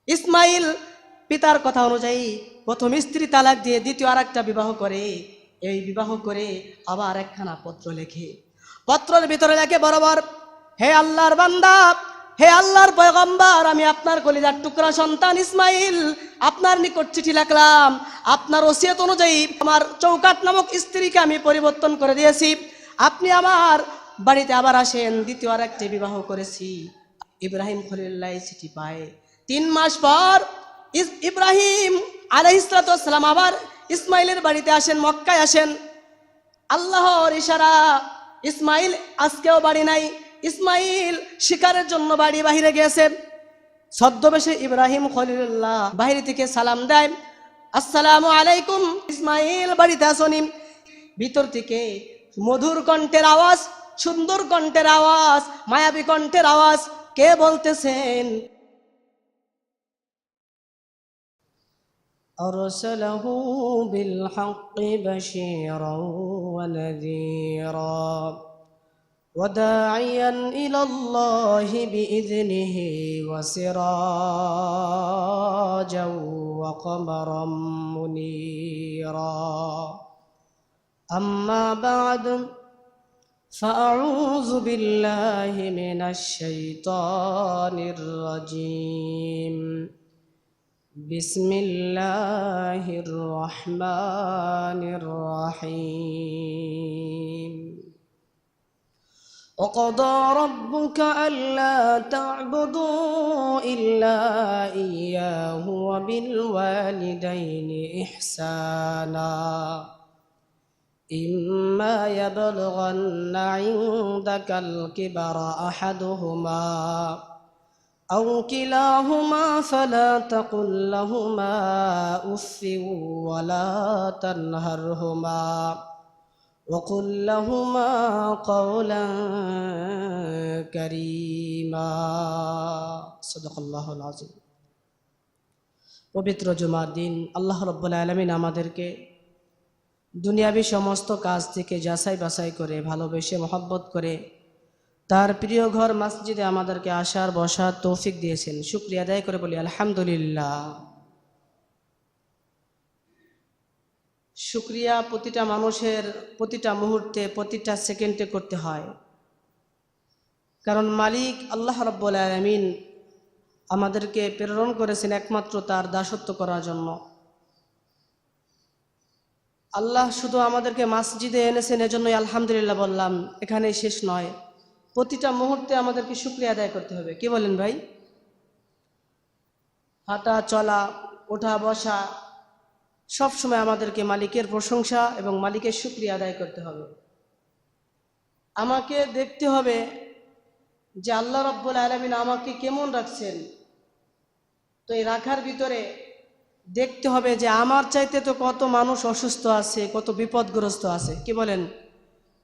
ইসমাইল পিতার কথা অনুযায়ী প্রথম স্ত্রী তালাক দিয়ে দ্বিতীয় আরেকটা বিবাহ করে। এই বিবাহ করে আবার একখানা পত্র লেখে। পত্রের ভিতরে লেখে বরাবর, হে আল্লাহর বান্দা, হে আল্লাহর পয়গম্বর, আমি আপনার কলিজার টুকরা সন্তান ইসমাইল আপনার নিকট চিঠি লিখলাম। আপনার ওসিয়ত অনুযায়ী আমার চৌকাট নামক স্ত্রীকে আমি পরিবর্তন করে দিয়েছি। আপনি আমার বাড়িতে আবার আসেন, দ্বিতীয় আরেকটি বিবাহ করেছি। ইব্রাহিম খলিলুল্লাহ চিঠি পায়। 3 মাস পর ইব্রাহিম আলাইহিসসালাম আবার ইসমাইলের বাড়িতে আসেন, মক্কায় আসেন। আল্লাহর ইশারা, ইসমাইল আজকেও বাড়ি নাই। ইসমাইল শিকারের জন্য বাড়ি বাহিরে গেছে। ছদ্মবেশে ইব্রাহিম খলিলুল্লাহ বাহির থেকে সালাম দেয়, আসসালামু আলাইকুম। ইসমাইল বাড়িতে আসনি। ভিতর থেকে মধুর কণ্ঠের আওয়াজ, সুন্দর কণ্ঠের আওয়াজ, মায়াবী কণ্ঠের আওয়াজ। কে বলতেছেন? আরসালাহু বিল হাক্কি বাশীরান ওয়া নাযীরা وداعيا إلى الله بإذنه وسراجا وقمرا منيرا أما بعد فأعوذ بالله من الشيطان الرجيم بسم الله الرحمن الرحيم وقضى ربك ألا تعبدوا إلا إياه وبالوالدين إحسانا إما يبلغن عندك الكبر أحدهما أو كلاهما فلا تقل لهما أف ولا تنهرهما وقل لهما قولا كريما صدق الله العظيم। পবিত্র জুমার দিন আল্লাহ রাব্বুল আলামিন আমাদেরকে দুনিয়াবী সমস্ত কাজ থেকে যাচাই বাছাই করে, ভালোবেসে, মহব্বত করে তার প্রিয় ঘর মসজিদে আমাদেরকে আসার বসার তৌফিক দিয়েছেন। শুকরিয়া আদায় করে বলি আলহামদুলিল্লাহ। শুকরিয়া প্রতিটা মানুষের প্রতিটা মুহূর্তে, প্রতিটা সেকেন্ডে করতে হয়। কারণ মালিক আল্লাহ রাব্বুল আলামিন আমাদেরকে প্রেরণ করেছেন একমাত্র তার দাসত্ব করার জন্য। আল্লাহ শুধু আমাদেরকে মসজিদে এনেছেন, এজন্যই আলহামদুলিল্লাহ বললাম। এখানেই শেষ নয়, প্রতিটা মুহূর্তে আমাদেরকে শুকরিয়া আদায় করতে হবে। কি বলেন ভাই? হাঁটা চলা, ওঠা বসা, সব সময় আমাদেরকে মালিকের প্রশংসা এবং মালিকের শুকরিয়া আদায় করতে হবে। আমাকে দেখতে হবে যে আল্লাহ রাব্বুল আলামিন আমাকে কেমন রাখছেন। তো এই রাখার ভিতরে দেখতে হবে যে আমার চাইতে তো কত মানুষ অসুস্থ আছে, কত বিপদগ্রস্ত আছে। কি বলেন?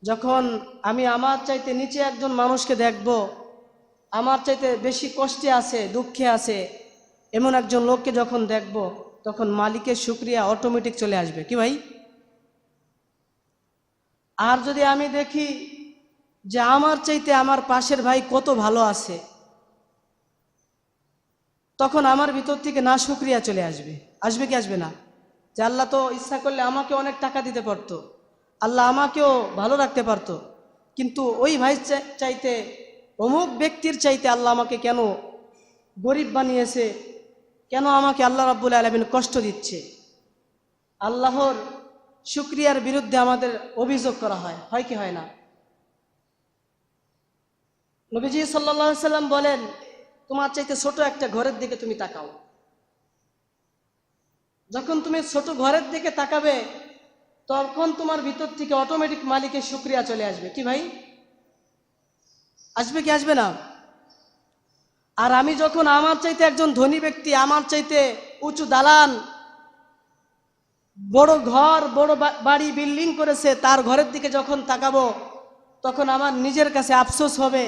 যখন আমি আমার চাইতে নিচে একজন মানুষকে দেখব, আমার চাইতে বেশি কষ্টে আছে, দুঃখে আছে, এমন একজন লোককে যখন দেখব, তখন মালিকের শুকরিয়া অটোমেটিক চলে আসবে। কি ভাই? আর যদি আমি দেখি যে আমার চাইতে আমার পাশের ভাই কত ভালো আছে, তখন আমার ভিতর থেকে না শুকরিয়া চলে আসবে। আসবে কি আসবে না? যে আল্লাহ তো ইচ্ছা করলে আমাকে অনেক টাকা দিতে পারতো, আল্লাহ আমাকেও ভালো রাখতে পারতো, কিন্তু ওই ভাই চাইতে, অমুক ব্যক্তির চাইতে আল্লাহ আমাকে কেন গরিব বানিয়েছে, কেন আমাকে আল্লাহ রাব্বুল আলামিন কষ্ট দিচ্ছে। আল্লাহর শুকরিয়ার বিরুদ্ধে আমাদের অভিযোগ করা হয়, হয় কি হয় না? নবীজি সাল্লাল্লাহু আলাইহি সাল্লাম বলেন, তোমার চাইতে ছোট একটা ঘরের দিকে তুমি তাকাও। যখন তুমি ছোট ঘরের দিকে তাকাবে, তখন তোমার ভিতর থেকে অটোমেটিক মালিকের শুকরিয়া চলে আসবে। কি ভাই? আসবে কি আসবে না? আর আমি যখন আমার চাইতে একজন ধনী ব্যক্তি, আমার চাইতে উঁচু দালান, বড় ঘর, বড় বাড়ি, বিল্ডিং করেছে, তার ঘরের দিকে যখন তাকাবো, তখন আমার নিজের কাছে আফসোস হবে,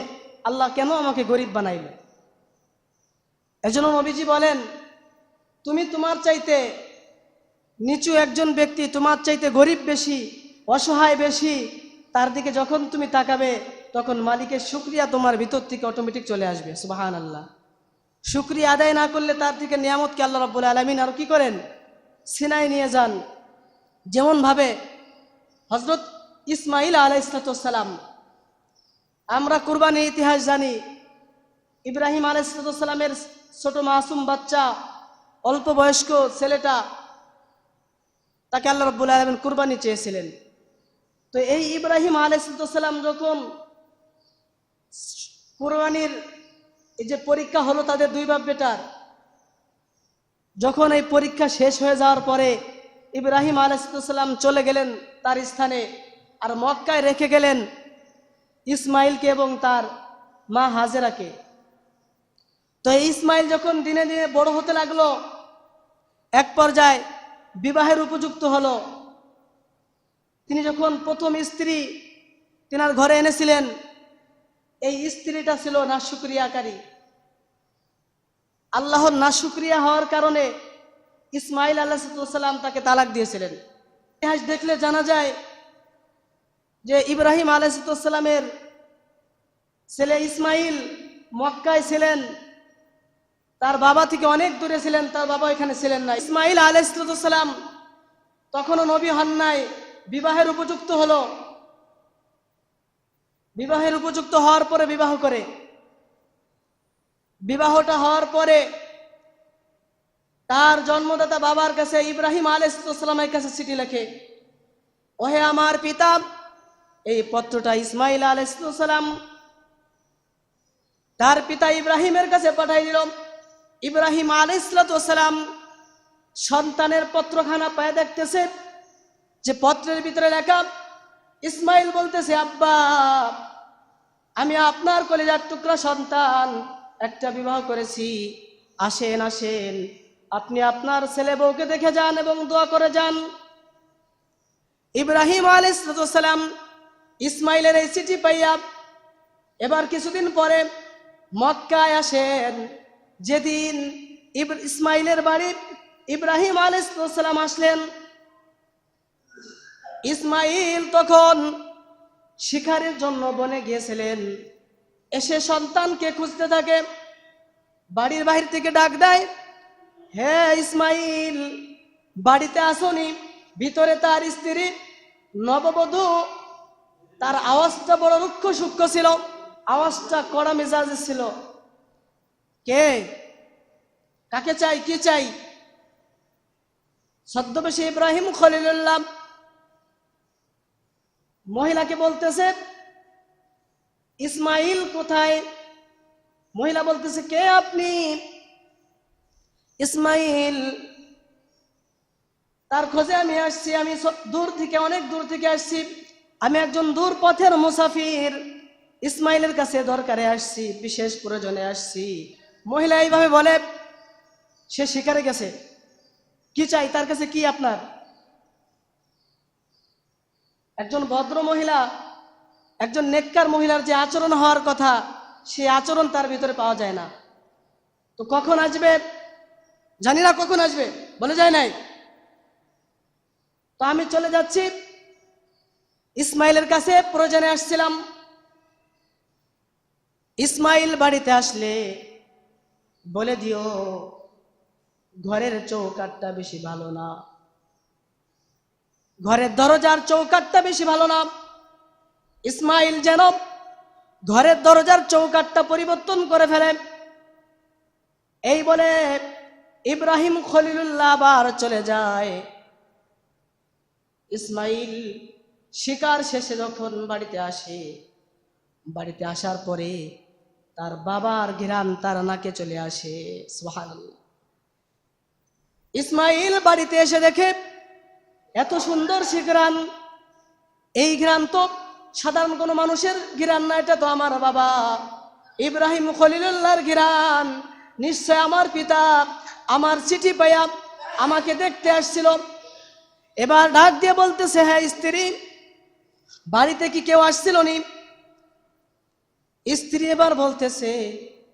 আল্লাহ কেন আমাকে গরিব বানাইল। এজন্য নবীজি বলেন, তুমি তোমার চাইতে নিচু একজন ব্যক্তি, তোমার চাইতে গরিব বেশি, অসহায় বেশি, তার দিকে যখন তুমি তাকাবে, তখন মালিকের শুকরিয়া তোমার ভিতর থেকে অটোমেটিক চলে আসবে। সুবহানাল্লাহ। শুকরিয়া আদায় না করলে তার থেকে নিয়ামতকে আল্লাহ রাব্বুল আলামিন আর কি করেন, সিনাই নিয়ে যান। যেমন ভাবে হযরত ইসমাঈল আলাইহিস সালাম, আমরা কুরবানির ইতিহাস জানি। ইব্রাহিম আলাইহিস সালামের ছোট মাসুম বাচ্চা, অল্প বয়স্ক ছেলেটা, তাকে আল্লাহ রাব্বুল আলামিন কুরবানি চেয়েছিলেন। তো এই ইব্রাহিম আলাইহিস সালাম যখন কুরবানির এই যে পরীক্ষা হলো তাদের দুই বাপ বেটার, যখন এই পরীক্ষা শেষ হয়ে যাওয়ার পরে ইব্রাহিম আলাইহিস সালাম চলে গেলেন তার স্থানে, আর মক্কায় রেখে গেলেন ইসমাইলকে এবং তার মা হাজেরাকে। তো ইসমাইল যখন দিনে দিনে বড় হতে লাগলো, এক পর্যায়ে বিবাহের উপযুক্ত হলো। তিনি যখন প্রথম স্ত্রী তিনার ঘরে এনেছিলেন, এই স্ত্রীটা ছিল নাশুকরিয়াকারী। আল্লাহর নাশুকরিয়া হওয়ার কারণে ইসমাইল আলাইহিস সালাম তাকে তালাক দিয়েছিলেন। ইতিহাস দেখলে জানা যায় যে ইব্রাহিম আলাইহিস সালামের ছেলে ইসমাইল মক্কায় ছিলেন, তার বাবা থেকে অনেক দূরে ছিলেন, তার বাবা এখানে ছিলেন না। ইসমাইল আলাইহিস সালাম তখনও নবী হন নাই, বিবাহের উপযুক্ত হলো। বিবাহের উপযুক্ত হওয়ার পরে বিবাহ করে, বিবাহটা হওয়ার পরে তার জন্মদাতা বাবার কাছে ইব্রাহিম আলাইহিস সালামের কাছে চিঠি লেখে, ওহে আমার পিতা, এই পত্রটা ইসমাইল আলাইহিস সালাম তার পিতা ইব্রাহিমের কাছে পাঠাই দিল। ইব্রাহিম আলাইহিস সালাম সন্তানের পত্রখানা পায় দেখতেছে যে পত্রের ভিতরে লেখা, ইসমাইল বলতেছে, আব্বা, আমি আপনার কলিজার টুকরা সন্তান একটা বিবাহ করেছি, আসেন আসেন আপনি আপনার ছেলে বউকে দেখে যান এবং দোয়া করে যান। ইব্রাহিম আলাইহিস সালাম ইসমাইলের এই চিঠি পাইয়া এবার কিছুদিন পরে মক্কায় আসেন। যেদিন ইসমাইলের বাড়ি ইব্রাহিম আলাইহিস সালাম আসলেন, ইসমাইল তখন শিকারের জন্য বনে গিয়েছিলেন। এসে সন্তানকে খুঁজতে থাকে, বাড়ির বাহির থেকে ডাক দেয়, হে ইসমাইল, বাড়িতে আসোনি? ভিতরে তার স্ত্রী নববধূ, তার আওয়াজটা বড় রুক্ষ সূক্ষ্ম ছিল, আওয়াজটা কড়া মেজাজে ছিল। কে? কাকে চাই? কি চাই? ছদ্মবেশী ইব্রাহিম খলিলুল্লাহ মহিলাকে বলতেছে, ইসমাইল কোথায়? মহিলা বলতেছে, কে আপনি? ইসমাইল, তার খোঁজে আমি আসছি, আমি দূর থেকে, অনেক দূর থেকে আসছি, আমি একজন দূর পথের মুসাফির, ইসমাইলের কাছে দরকারে আসছি, বিশেষ প্রয়োজনে আসছি। মহিলা এইভাবে বলে, সে শিকারে গেছে, কি চাই তার কাছে? কি আপনার? একজন ভদ্র মহিলা, একজন নেককার মহিলার যে আচরণ হওয়ার কথা, সেই আচরণ তার ভিতরে পাওয়া যায় না। তো কখন আসবে জানি না, কখন আসবে বলে যায় নাই। তো আমি চলে যাচ্ছি, ইসমাইলের কাছে প্রয়োজনে আসছিলাম। ইসমাইল বাড়িতে আসলে বলে দিও ঘরের চৌকাঠটা বেশি ভালো না, ঘরের দরজার চৌকাঠটা বেশি ভালো না। ইসমাইল যেন ঘরের দরজার চৌকাঠটা পরিবর্তন করে ফেলে। এই বলে ইব্রাহিম খলিলুল্লাহ আবার চলে যায়। ইসমাইল শিকার শেষে যখন বাড়িতে আসে, বাড়িতে আসার পরে তার বাবার ঘ্রাণ তার নাকে চলে আসে। সুবহানাল্লাহ। ইসমাইল বাড়িতে এসে দেখে এত সুন্দর সে ঘ্রাণ, এই ঘ্রাণ তো সাধারণ কোনো মানুষের ঘ্রাণ না, এটা তো আমার বাবা ইব্রাহিম খলিলুল্লাহর ঘ্রাণ। নিশ্চয় আমার পিতা আমার চিঠি পাইয়া আমাকে দেখতে আসছিল। এবার ডাক দিয়ে বলতেছে, হ্যাঁ স্ত্রী, বাড়িতে কি কেউ আসছিল নি? স্ত্রী এবার বলতেছে,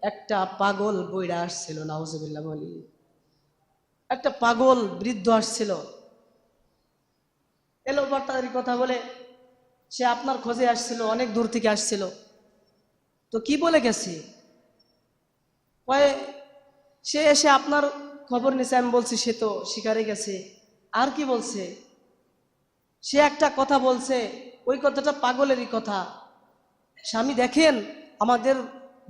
একটা পাগল বইড়া আসছিল। নাউজুবিল্লাহ বলি, একটা পাগল বৃদ্ধ আসছিল, এলো বার্তারি কথা বলে, সে আপনার খোঁজে আসছিল, অনেক দূর থেকে আসছিল। তো কি বলে গেছে? সে এসে আপনার খবর নিছে, আমি বলছি সে তো শিকারে গেছে। আর কি বলছে? সে একটা কথা বলছে, ওই কথাটা পাগলেরই কথা। স্বামী দেখেন আমাদের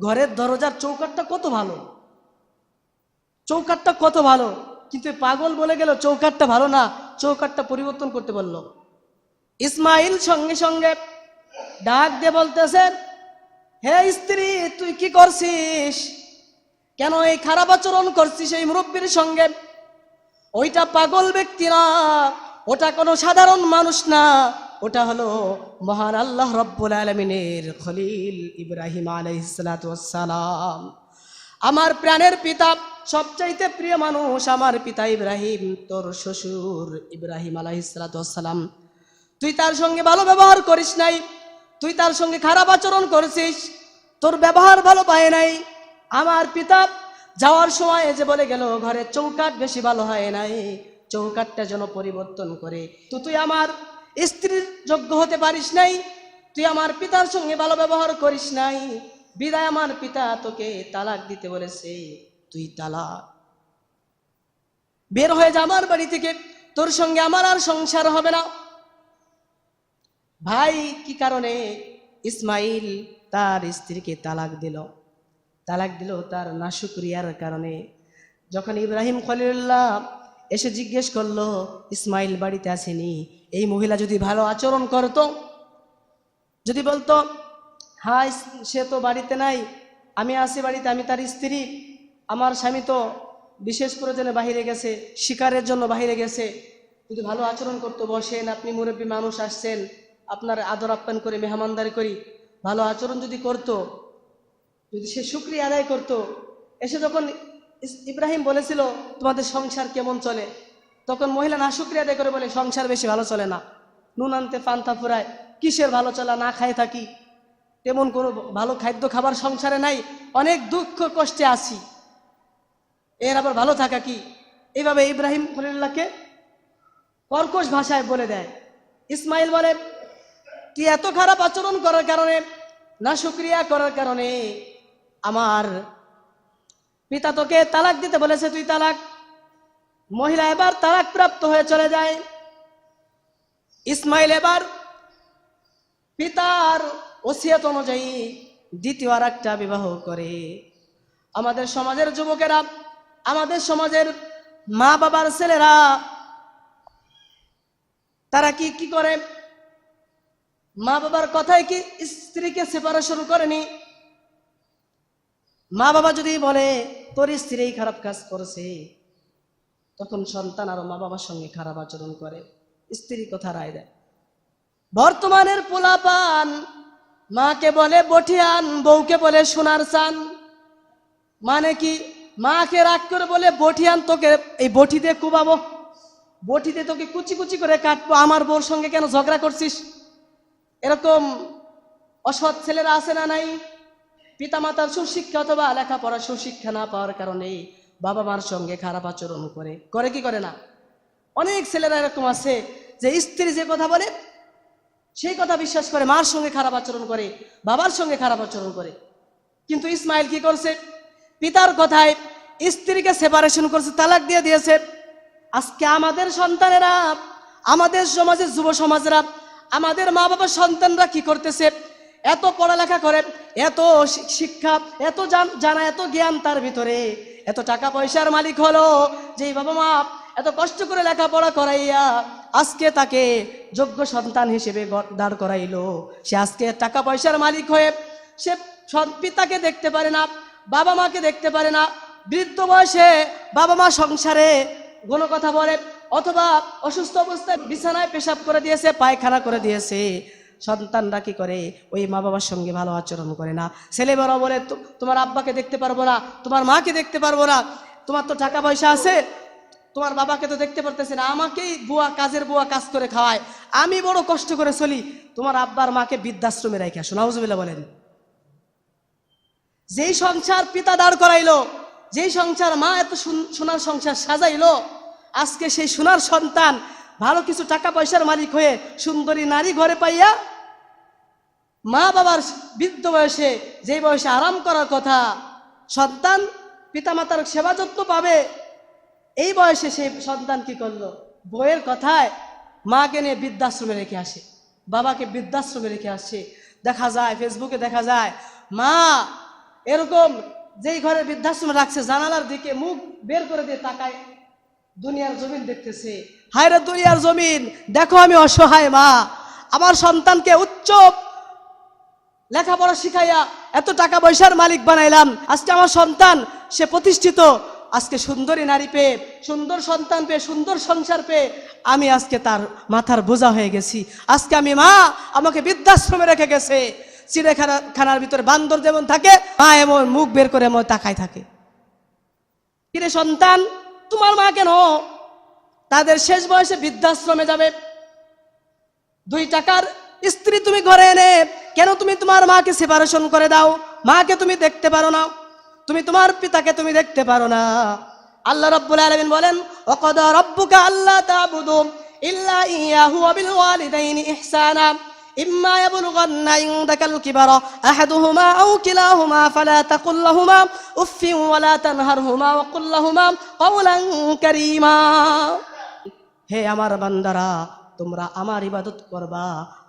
ঘরের দরজার চৌকাঠটা কত ভালো, চৌকাঠটা কত ভালো, কিন্তু পাগল বলে গেল চৌকাঠটা ভালো না, চৌকাঠটা পরিবর্তন করতে বলল। ইসমাইল সঙ্গে সঙ্গে ডাক দিয়ে বলতেছেন, হে স্ত্রী তুই কি করছিস, কেন এই খারাপ আচরণ করছিস এই মুরব্বীর সঙ্গে? ওইটা পাগল ব্যক্তি না, ওটা কোনো সাধারণ মানুষ না, ওটা হলো মহান আল্লাহ রব্বুল আলামিনের খলিল ইব্রাহিম আলাইহিস সালাতু ওয়াস সালাম। আমার প্রাণের পিতা, সবচাইতে প্রিয় মানুষ আমার পিতা ইব্রাহিম, তোর শ্বশুর ইব্রাহিম আলাইহিস সালাতু ওয়াস সালাম। তুই তার সঙ্গে ভালো ব্যবহার করিস নাই, তুই তার সঙ্গে খারাপ আচরণ করেছিস, তোর ব্যবহার ভালো পায় নাই। আমার পিতা যাওয়ার সময় যে বলে গেল ঘরের চৌকাঠ বেশি ভালো হয় নাই, চৌকাঠটা যেন পরিবর্তন করে। তো তুই আমার স্ত্রীর যোগ্য হতে পারিস নাই, তুই আমার পিতার সঙ্গে ভালো ব্যবহার করিস নাই, বিদায় আমার পিতা তোকে তালাক দিতে বলেছে, তুই তালাক, বের হয়ে যা আমার বাড়ি থেকে, তোর সঙ্গে আমার আর সংসার হবে না। ভাই কি কারণে ইসমাইল তার স্ত্রীকে তালাক দিল? তালাক দিল তার নাশুকরিয়ার কারণে। যখন ইব্রাহিম খলিলুল্লাহ এসে জিজ্ঞেস করলো ইসমাইল বাড়িতে আসেনি, এই মহিলা যদি ভালো আচরণ করতো, যদি বলতো হ্যাঁ সে তো বাড়িতে নাই, আমি আসি বাড়িতে, আমি তার স্ত্রী, আমার স্বামী তো বিশেষ প্রয়োজনে বাহিরে গেছে, শিকারের জন্য বাহিরে গেছে, যদি ভালো আচরণ করতো, বসেন আপনি মুরব্বী মানুষ আসছেন, আপনার আদর আপ্যায়ন করে মেহমানদারি করি, ভালো আচরণ যদি করতো, যদি সে শুকরিয়া আদায় করতো। এসে যখন ইব্রাহিম বলেছিল তোমাদের সংসার কেমন চলে, তখন মহিলা না শুকরিয়া আদায় করে বলে সংসার বেশি ভালো চলে না, নুন আনতে পান্তা ফুরায়, কিসের ভালো চলা, না খায় থাকি, তেমন কোনো ভালো খাদ্য খাবার সংসারে নাই, অনেক দুঃখ কষ্টে আছি, এর আবার ভালো থাকা কি? এইভাবে ইব্রাহিম খলিলুল্লাহকে কর্কশ ভাষায় বলে দেয়। ইসমাইল বলে তুই এত খারাপ আচরণ করার কারণে, না শুকরিয়া করার কারণে আমার পিতা তোকে তালাক দিতে বলেছে, তুই তালাক। মহিলা এবার তালাক প্রাপ্ত হয়ে চলে যায়। ইসমাইল এবার পিতার ওসিয়ত অনুযায়ী দ্বিতীয় আর একটা বিবাহ করে। আমাদের সমাজের যুবকেরা, আমাদের সমাজের মা বাবার ছেলেরা, তারা কি করে, মা বাবার কথায় কি স্ত্রীকে সেপারেশন করেনি? মা বাবা যদি বলে তোর স্ত্রী খারাপ কাজ করেছে, তখন সন্তান আরো মা বাবার সঙ্গে খারাপ আচরণ করে, স্ত্রী কথা রায় দেয়। বর্তমানের পোলাপান মাকে বলে বঠিয়ান, বউকে বলে সোনার চান। মানে কি, মাকে রাগ করে বলে বঠিয়ান, তোকে এই বটি দিয়ে কুবাবো, বটিতে তোকে কুচি কুচি করে কাটবো, আমার বউর সঙ্গে কেন ঝগড়া করছিস? এরকম অসৎ ছেলেরা আছে না নাই? পিতামাতার সুশিক্ষা অথবা লেখাপড়া সুশিক্ষা না পাওয়ার কারণে বাবা মার সঙ্গে খারাপ আচরণ করে কি করে না? অনেক ছেলেরা এরকম আছে যে স্ত্রী যে কথা বলে সেই কথা বিশ্বাস করে, মার সঙ্গে খারাপ আচরণ করে, বাবার সঙ্গে খারাপ আচরণ করে। কিন্তু ইসমাইল কি করছে? পিতার কথায় স্ত্রীকে সেপারেশন করছে, তালাক দিয়ে দিয়েছে। আজকে আমাদের সন্তানেরা, আমাদের সমাজের যুব সমাজরা, আমাদের মা বাবার সন্তানরা কি করতেছে? এত পড়ালেখা করে, এত শিক্ষা, এত জানা, এত জ্ঞান তার ভিতরে, এত টাকা পয়সার মালিক হলো, যে বাবা মা এত কষ্ট করে লেখাপড়া করাইয়া আজকে তাকে যোগ্য সন্তান হিসেবে দাঁড় করাইলো, সে আজকে টাকা পয়সার মালিক হয়ে সে পিতাকে দেখতে পারে না, বাবা মাকে দেখতে পারে না। বৃদ্ধ বয়সে বাবা মা সংসারে কোনো কথা বলে, অথবা অসুস্থ অবস্থায় বিছানায় পেশাব করে দিয়েছে, পায়খানা করে দিয়েছে, সন্তানরা কি করে? ওই মা বাবার সঙ্গে ভালো আচরণ করে না। ছেলে বড় বলে তোমার আব্বাকে দেখতে পারবো না, তোমার মাকে দেখতে পারবো না, তোমার তো টাকা পয়সা আছে, তোমার বাবাকে তো দেখতে পারতেছে না, আমাকেই কাজের বুয়া কাজ করে খাওয়ায়, আমি বড় কষ্ট করে চলি, তোমার আব্বার মাকে বৃদ্ধাশ্রমে রেখে আসো। নাউজুবিল্লাহ বলেন। যেই সংসার পিতা দাঁড় করাইলো, যেই সংসার মা এত সোনার সংসার সাজাইলো, আজকে সেই সোনার সন্তান ভালো কিছু টাকা পয়সার মালিক হয়ে সুন্দরী নারী ঘরে পাইয়া মা বাবার বৃদ্ধ বয়সে, যেই বয়সে আরাম করার কথা, সন্তান পিতামাতার সেবা যত্ন পাবে, এই বয়সে সেই সন্তান কি করলো? বইয়ের কথায় মাকে নিয়ে বৃদ্ধাশ্রমে রেখে আসে, বাবাকে বৃদ্ধাশ্রমে রেখে আসে। দেখা যায় ফেসবুকে দেখা যায় মা এরকম যেই ঘরে বৃদ্ধাশ্রমে রাখছে জানালার দিকে মুখ বের করে দিয়ে তাকায়, দুনিয়ার জমিন দেখতেছে। হায় রে দুনিয়ার জমিন, দেখো আমি অসহায় মা, আমার সন্তানকে উচ্চ লেখাপড়া শিখাইয়া এত টাকা পয়সার মালিক বানাইলাম, আজকে আমার সন্তান সে প্রতিষ্ঠিত, আজকে সুন্দরী নারী পেয়ে, সুন্দর সন্তান পেয়ে, সুন্দর সংসার পেয়ে আমি আজকে তার মাথার বোঝা হয়ে গেছি। আজকে আমি মা আমাকে বৃদ্ধাশ্রমে রেখে গেছে। চিড়িয়াখানার ভিতরে বান্দর যেমন থাকে, মা এমন মুখ বের করে এমন তাকায় থাকে। কিরে সন্তান, তোমার মা কেন তাদের শেষ বয়সে বৃদ্ধাশ্রমে যাবে? 2 টাকার স্ত্রী তুমি ঘরে এনে কেন তুমি তোমার মাকে সেপারেশন করে দাও? মাকে তুমি দেখতে পারো না, তুমি তোমার পিতাকে তুমি দেখতে পারো না। আল্লাহ রাব্বুল আলামিন বলেন, ওয়াকাদা রাব্বুকা আল্লা তা'বুদু ইল্লা ইয়াহু ওয়া বিল ওয়ালিদাইনি ইহসানা ইম্মা ইয়াবলুগান্না ইনদাকাল কিবারা আহাদুহুমা আও কিলাহুমা ফালা তাকুল লাহুমা উফফিন ওয়া লা তানহারহুমা ওয়া কুল লাহুমা কাওলান কারীমা। হে আমার বান্দারা, তোমরা আমার ইবাদত করবা,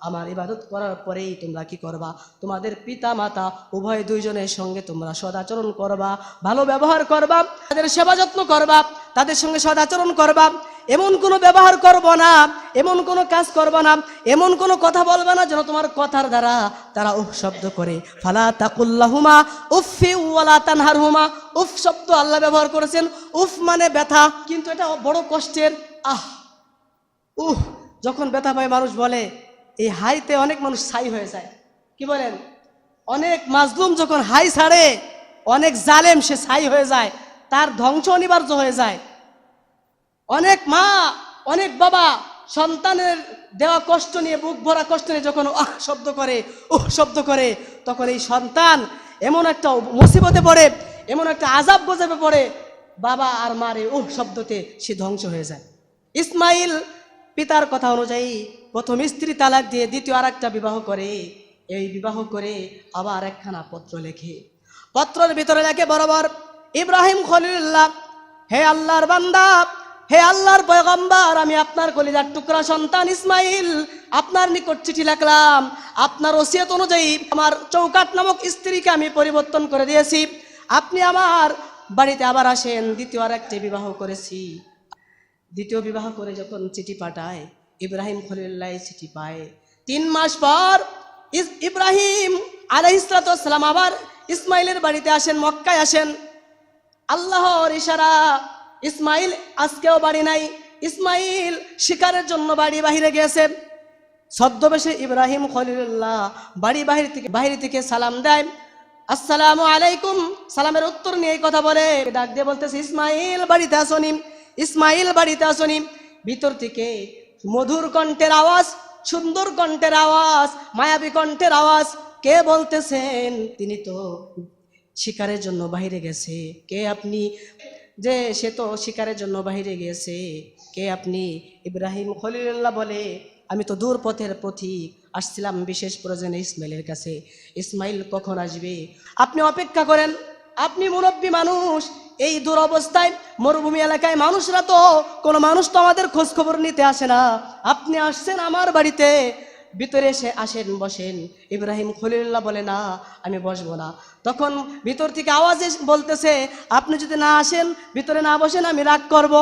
আমার ইবাদত করার পরেই তোমরা কি করবা? তোমাদের পিতা মাতা উভয় দুইজনের সঙ্গে তোমরা সদাচরণ করবা, ভালো ব্যবহার করবা, তাদের সেবা যত্ন করবা, তাদের সঙ্গে সদাচরণ করবা। এমন কোনো ব্যবহার করব না, এমন কোনো কাজ করবা না, এমন কোনো কথা বলবা না যেন তোমার কথার দ্বারা তারা উফ শব্দ করে। ফালা তাকুল্লাহুমা উফফি ওয়ালা তানহারহুমা। উফ শব্দ আল্লাহ ব্যবহার করেছেন। উফ মানে ব্যথা, কিন্তু এটা বড় কষ্টের। যখন ব্যথা পায় মানুষ বলে, এই হাইতে অনেক মানুষ ছাই হয়ে যায়। কি বলেন? অনেক মাজলুম যখন হাই ছাড়ে, অনেক জালেম সে ছাই হয়ে যায়, তার ধ্বংস অনিবার্য হয়ে যায়। অনেক মা, অনেক বাবা সন্তানের দেওয়া কষ্ট নিয়ে, বুক ভরা কষ্ট নিয়ে যখন শব্দ করে, শব্দ করে, তখন এই সন্তান এমন একটা মুসিবতে পড়ে, এমন একটা আযাব গজবে পড়ে, বাবা আর মারে শব্দতে সে ধ্বংস হয়ে যায়। ইসমাইল পিতার কথা অনুযায়ী প্রথম স্ত্রী তালাক দিয়ে দ্বিতীয় আরেকটা বিবাহ করে। এই বিবাহ করে আবার একখানা পত্র লেখে। পত্রের ভিতরে লেখে, বরাবর ইব্রাহিম খলিলুল্লাহ, হে আল্লাহর বান্দা, হে আল্লাহর পয়গম্বর, আমি আপনার কলিজার টুকরা সন্তান ইসমাইল আপনার নিকট চিঠি লিখলাম। আপনার ওসিয়ত অনুযায়ী আমার চৌকাট নামক স্ত্রীকে আমি পরিবর্তন করে দিয়েছি। আপনি আমার বাড়িতে আবার আসেন। দ্বিতীয় আরেকটি বিবাহ করেছি। দ্বিতীয় বিবাহ করে যখন চিঠি পাঠায়, ইব্রাহিম খলিলুল্লাহ চিঠি পায়। 3 মাস পর ইব্রাহিম আলাইহিস সালাম আবার ইসমাইলের বাড়িতে আসেন, মক্কায় আসেন। আল্লাহর ইশারা, ইসমাইল আজকেও বাড়ি নাই। ইসমাইল শিকারের জন্য বাড়ি বাহিরে গিয়েছে। ছদ্মবেশে ইব্রাহিম খলিলুল্লাহ বাড়ি বাহির থেকে সালাম দেয়, আসসালামু আলাইকুম। সালামের উত্তর নিয়ে কথা বলে, ডাক দিয়ে বলতেছে, ইসমাইল বাড়িতে আসনি, ইসমাইল বাড়িতে আসনি। ভিতর থেকে মধুর কণ্ঠের আওয়াজ, সুন্দর কণ্ঠের আওয়াজ, মায়াবী কণ্ঠের আওয়াজ। কে বলতেছেন? তিনি তো শিকারের জন্য বাহিরে গেছে। কে আপনি? যে সে তো শিকারের জন্য বাহিরে গিয়েছে। কে আপনি? ইব্রাহিম খলিলুল্লাহ বলে, আমি তো দূর পথের পথিক, আসছিলাম বিশেষ প্রয়োজনে ইসমাইলের কাছে। ইসমাইল কখন আসবে? আপনি অপেক্ষা করেন, আপনি মুরব্বী মানুষ। এই দুরবস্থায় মরুভূমি এলাকায় মানুষরা তো, কোনো মানুষ তো আমাদের খোঁজ খবর নিতে আসে না। আপনি আসছেন আমার বাড়িতে, ভিতরে এসে আসেন, বসেন। ইব্রাহিম খলিলুল্লাহ বলে, না আমি বসবো না। তখন ভিতর থেকে আওয়াজে বলতেছে, আপনি যদি না আসেন, ভিতরে না বসেন, আমি রাগ করব,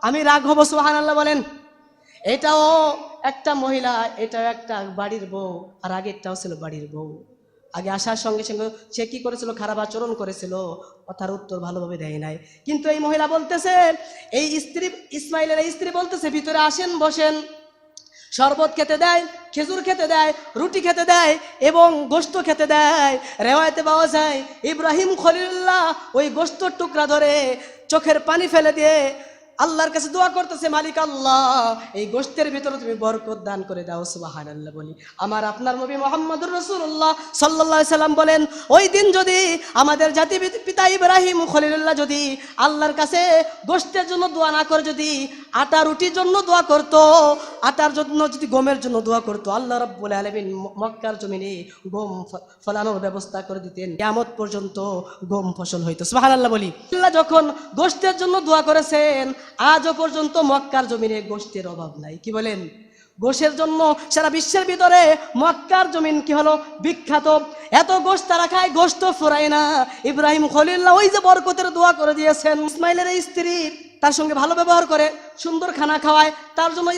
আমি রাগ হব। সুবহানাল্লাহ বলেন। এটাও একটা মহিলা, এটাও একটা বাড়ির বউ, আর আগেরটাও ছিল বাড়ির বউ। আগে আসার সঙ্গে সঙ্গে সে কি করেছিল? খারাপ আচরণ করেছিল, কথার উত্তর ভালোভাবে দেয় নাই। কিন্তু এই মহিলা বলতেছে, এই স্ত্রী, ইসমাইলের এই স্ত্রী বলতেছে, ভিতরে আসেন, বসেন। শরবত খেতে দেয়, খেজুর খেতে দেয়, রুটি খেতে দেয় এবং গোশত খেতে দেয়। রেওয়ায়েতে পাওয়া যায়, ইব্রাহিম খলিলুল্লাহ ওই গোশতর টুকরা ধরে চোখের পানি ফেলে দিয়ে আল্লাহর কাছে দোয়া করতেছে, মালিক আল্লাহ এই গোশতের ভিতরে তুমি বরকত দান করে দাও। সুবহানাল্লাহ বলি। আমার আপনার নবী মুহাম্মদুর রাসূলুল্লাহ সাল্লাল্লাহু আলাইহি সাল্লাম বলেন, ওই দিন যদি আমাদের জাতির পিতা ইব্রাহিম খলিলুল্লাহ যদি আল্লাহর কাছে গোশতের জন্য দোয়া না করে যদি আটা রুটির জন্য দোয়া করত, আটার জন্য যদি গমের জন্য দোয়া করত, আল্লাহ রাব্বুল আলামিন মক্কার জমিনে গম ফলানোর ব্যবস্থা করে দিতেন, কিয়ামত পর্যন্ত গম ফসল হইতো। সুবহানাল্লাহ বলি। আল্লাহ যখন গোশতের জন্য দোয়া করেছেন, আজও পর্যন্ত মক্কার জমিনে গোশতের অভাব নাই। কি বলেন? গোশের জন্য সারা বিশ্বের ভিতরে মক্কার জমিন কি হলো বিখ্যাত। এত গোশত তারা খায়, গোশত ফুরায় না। ইব্রাহিম খলিলুল্লাহ ওই যে বরকতের দোয়া করে দিয়েছেন, ইসমাইলের এই স্ত্রী তার সঙ্গে ভালো ব্যবহার করে, সুন্দর খানা খাওয়ায়, তার জন্য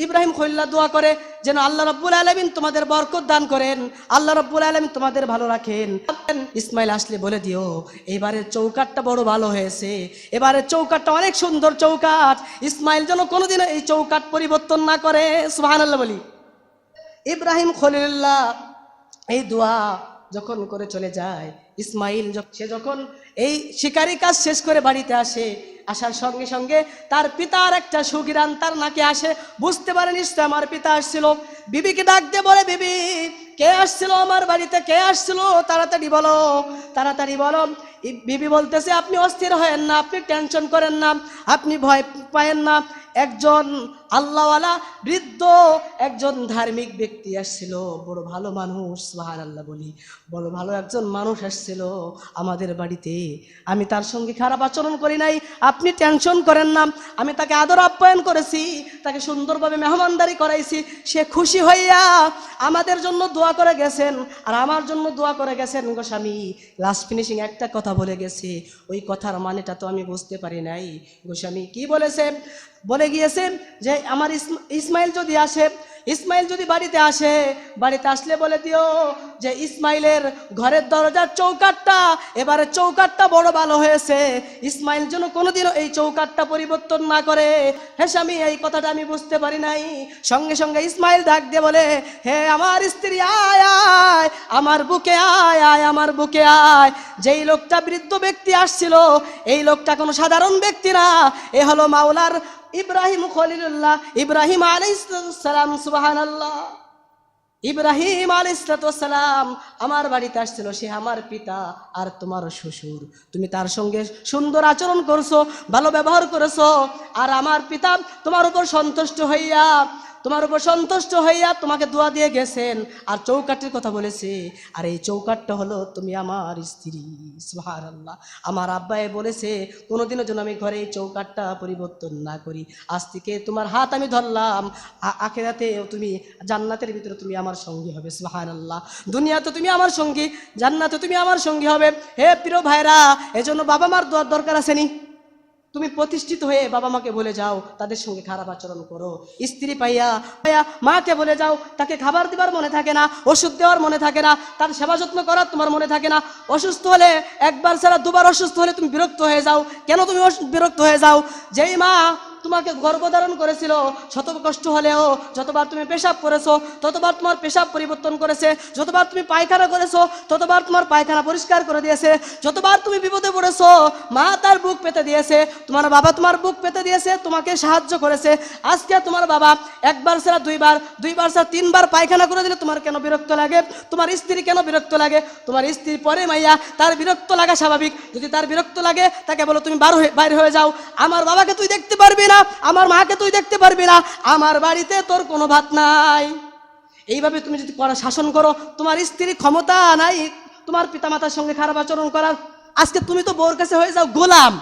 ইব্রাহিম খলিলুল্লাহ দোয়া করে যেন আল্লাহ রাব্বুল আলামিন তোমাদের বরকত দান করেন, আল্লাহ রাব্বুল আলামিন তোমাদের ভালো রাখেন। ইসমাইল আসলে বলে দিও এবারের চৌকাটটা বড় ভালো হয়েছে, এবারের চৌকাটটা অনেক সুন্দর চৌকাট। ইসমাইল যেন কোনোদিনও এই চৌকাট পরিবর্তন না করে। সুবহানাল্লাহ বলি। ইব্রাহিম খলিলুল্লাহ এই দোয়া যখন করে চলে যায়, ইসমাইল সে যখন এই শিকারি কাজ শেষ করে বাড়িতে আসে, আসার সঙ্গে সঙ্গে তার পিতার একটা সুগিরান তার নাকে আসে। বুঝতে পারে নিশ্চয় আমার পিতা আসছিল। বিবিকে ডাক দিয়ে বলে, বিবি কে আসছিল আমার বাড়িতে, কে আসছিল, তাড়াতাড়ি বলো, তাড়াতাড়ি বলো। বিবি বলতেছে, আপনি অস্থির হয়েন না, আপনি টেনশন করেন না, আপনি ভয় পায়েন না। একজন আল্লাহওয়ালা বৃদ্ধ একজন ধার্মিক ব্যক্তি আসছিল, বড় ভালো মানুষ। সুবহানাল্লাহ বলি। বড় ভালো একজন মানুষ আসছিল আমাদের বাড়িতে, আমি তার সঙ্গে খারাপ আচরণ করি নাই, আপনি টেনশন করেন না। আমি তাকে আদর আপ্যায়ন করেছি, তাকে সুন্দরভাবে মেহমানদারি করাইছি। সে খুশি হইয়া আমাদের জন্য দোয়া করে গেছেন, আর আমার জন্য দোয়া করে গেছেন। গো স্বামী লাস্ট ফিনিশিং একটা কথা বলে গেছে, ওই কথার মানেটা তো আমি বুঝতে পারি নাই। গোস্বামী কি বলেছে? বলে গিয়েছে যে আমার ইসমাইল যদি আসে, ইসমাইল যদি বাড়িতে আসে, বাড়িতে আসলে বলে দিও যে ইসমাইলের ঘরের দরজার চৌকাটটা, এবারে চৌকাটটা বড় ভালো হয়েছে, ইসমাইল যেন কোনোদিনও এই চৌকাটটা পরিবর্তন না করে। হে স্বামী এই কথাটা আমি বুঝতে পারি নাই। সঙ্গে সঙ্গে ইসমাইল ডাক দিয়ে বলে, হে আমার স্ত্রী আয় আয়, আমার বুকে আয় আয়, আমার বুকে আয়। যেই লোকটা বৃদ্ধ ব্যক্তি আসছিল, এই লোকটা কোনো সাধারণ ব্যক্তি না, এ হলো মাওলার ইব্রাহিম খলিলুল্লাহ, ইব্রাহিম আলাইহিস সালাম। সুবহানাল্লাহ। ইব্রাহিম আলাইহিস সালাম আমার বাড়িতে আসছিল, সে আমার পিতা আর তোমার শ্বশুর। তুমি তার সঙ্গে সুন্দর আচরণ করছো, ভালো ব্যবহার করেছো, আর আমার পিতা তোমার উপর সন্তুষ্ট হইয়া তোমাকে দোয়া দিয়ে গেছেন, আর চৌকাটের কথা বলেছে, আর এই চৌকাটটা হলো তুমি আমার স্ত্রী। সুবহানাল্লাহ। আমার আব্বাই বলেছে কোনোদিনও যেন আমি ঘরে এই চৌকাটটা পরিবর্তন না করি। আজ থেকে তোমার হাত আমি ধরলাম, আখিরাতে তুমি জান্নাতের ভিতরে তুমি আমার সঙ্গী হবে। সুবহানাল্লাহ। দুনিয়াতে তুমি আমার সঙ্গী, জান্নাতে তুমি আমার সঙ্গী হবে। হে প্রিয় ভাইরা, এজন্য বাবা মার দোয়ার দরকার আসেনি? তুমি প্রতিষ্ঠিত হয়ে বাবা মাকে বলে যাও তাদের সঙ্গে খারাপ আচরণ করো। স্ত্রী পাইয়া মাকে বলে যাও, তাকে খাবার দেবার মনে থাকে না, ওষুধ দেওয়ার মনে থাকে না, তার সেবা যত্ন করার তোমার মনে থাকে না। অসুস্থ হলে একবার ছাড়া দুবার অসুস্থ হলে তুমি বিরক্ত হয়ে যাও। কেন তুমি বিরক্ত হয়ে যাও? যেই মা তোমাকে গর্ভধারণ করেছিল, শত কষ্ট হলেও যতবার তুমি পেশাব করেছো ততবার তোমার পেশাব পরিবর্তন করেছে, যতবার তুমি পায়খানা করেছো ততবার তোমার পায়খানা পরিষ্কার করে দিয়েছে, যতবার তুমি বিপদে পড়েছো মা তার বুক পেতে দিয়েছে, তোমার বাবা তোমার বুক পেতে দিয়েছে, তোমাকে সাহায্য করেছে। আজকে তোমার বাবা একবার ছাড়া দুইবার ছাড়া তিনবার পায়খানা করে দিলে তোমার কেন বিরক্ত লাগে? তোমার স্ত্রী কেন বিরক্ত লাগে? তোমার স্ত্রী পরে মাইয়া, তার বিরক্ত লাগা স্বাভাবিক। যদি তার বিরক্ত লাগে তাকে বলো তুমি বাইরে হয়ে যাও, আমার বাবাকে তুই দেখতে পারবি না, আমার মাকে তুই দেখতে পারবি না, আমার বাড়িতে তোর কোনো ভাত নাই। এইভাবে তুমি যদি শাসন করো, তোমার স্ত্রীর ক্ষমতা নাই তোমার পিতামাতার সঙ্গে খারাপ আচরণ করার। আজকে তুমি তো বউর কাছে হয়ে যাও গোলাম।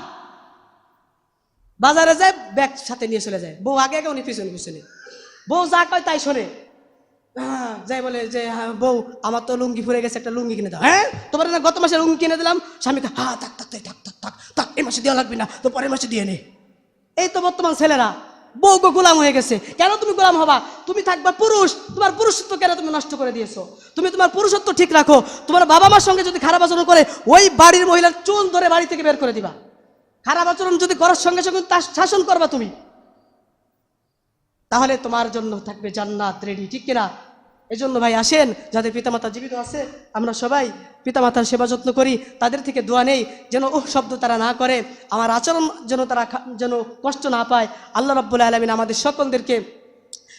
বাজারে যায় ব্যাগ সাথে নিয়ে চলে যায়, বউ আগে উনি পিছনে পিছনে, বউ যা কয় তাই শোনে। যাই বলে যে হ্যাঁ বউ আমার তো লুঙ্গি ফুরে গেছে, একটা লুঙ্গি কিনে দাও। হ্যাঁ তোমার না গত মাসে লুঙ্গি কিনে দিলাম। স্বামীকে হ্যাঁ থাক থাক থাক থাক থাক, এই মাসে দেওয়া লাগবে না, তো পরের মাসে দিয়ে নে। এই তো বর্তমান ছেলেরা বউকে গোলাম হয়ে গেছে। কেন তুমি গোলাম হবা? তুমি থাকবা পুরুষ, তোমার পুরুষত্ব কেন তুমি নষ্ট করে দিয়েছো? তুমি তোমার পুরুষত্ব ঠিক রাখো। তোমার বাবা মার সঙ্গে যদি খারাপ আচরণ করে, ওই বাড়ির মহিলার চুল ধরে বাড়ি থেকে বের করে দিবা। খারাপ আচরণ যদি করার সঙ্গে সঙ্গে তার শাসন করবা তুমি, তাহলে তোমার জন্য থাকবে জান্নাত রেডি। ঠিক কিনা? এজন্য ভাই আসেন, যাদের পিতামাতা জীবিত আছে আমরা সবাই পিতামাতার সেবা যত্ন করি, তাদের থেকে দোয়া নেই যেন ওহ শব্দ তারা না করে, আমার আচরণ যেন তারা যেন কষ্ট না পায়। আল্লাহ রাব্বুল আলামিন আমাদের সকলদেরকে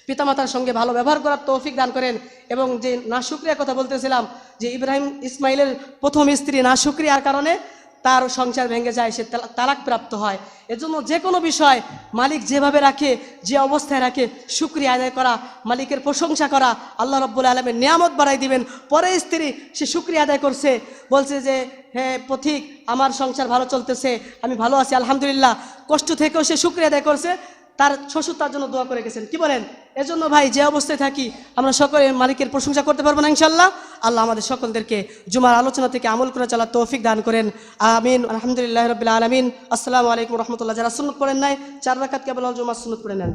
পিতামাতার সঙ্গে ভালো ব্যবহার করার তৌফিক দান করেন। এবং যে নাশুকরিয়ার কথা বলতেছিলাম, যে ইব্রাহিম ইসমাইলের প্রথম স্ত্রী নাশুকরিয়ার কারণে তার সংসার ভেঙে যায়, সে তালাক প্রাপ্ত হয়। এজন্য যে কোনো বিষয় মালিক যেভাবে রাখে, যে অবস্থায় রাখে, শুকরিয়া আদায় করা, মালিকের প্রশংসা করা, আল্লাহ রাব্বুল আলামিন নিয়ামত বাড়াই দিবেন। পরে স্ত্রী সে শুকরিয়া আদায় করছে, বলছে যে হ্যাঁ পথিক আমার সংসার ভালো চলতেছে, আমি ভালো আছি আলহামদুলিল্লাহ, কষ্ট থেকেও সে শুকরিয়া আদায় করছে, তার শ্বশুর তার জন্য দোয়া করে গেছেন। কি বলেন? এজন্য ভাই যে অবস্থায় থাকি আমরা সকলে মালিকের প্রশংসা করতে পারবো না ইনশাল্লাহ। আল্লাহ আমাদের সকলদেরকে জুমার আলোচনা থেকে আমল করে চলার তৌফিক দান করেন, আমিন। আলহামদুলিল্লাহ রাব্বিল আলামিন। আসসালামু আলাইকুম রহমতুল্লাহ। যারা সুন্নত পড়েন নাই 4 রাকাত কেবল জুমার সুন্নত পড়ে নেন।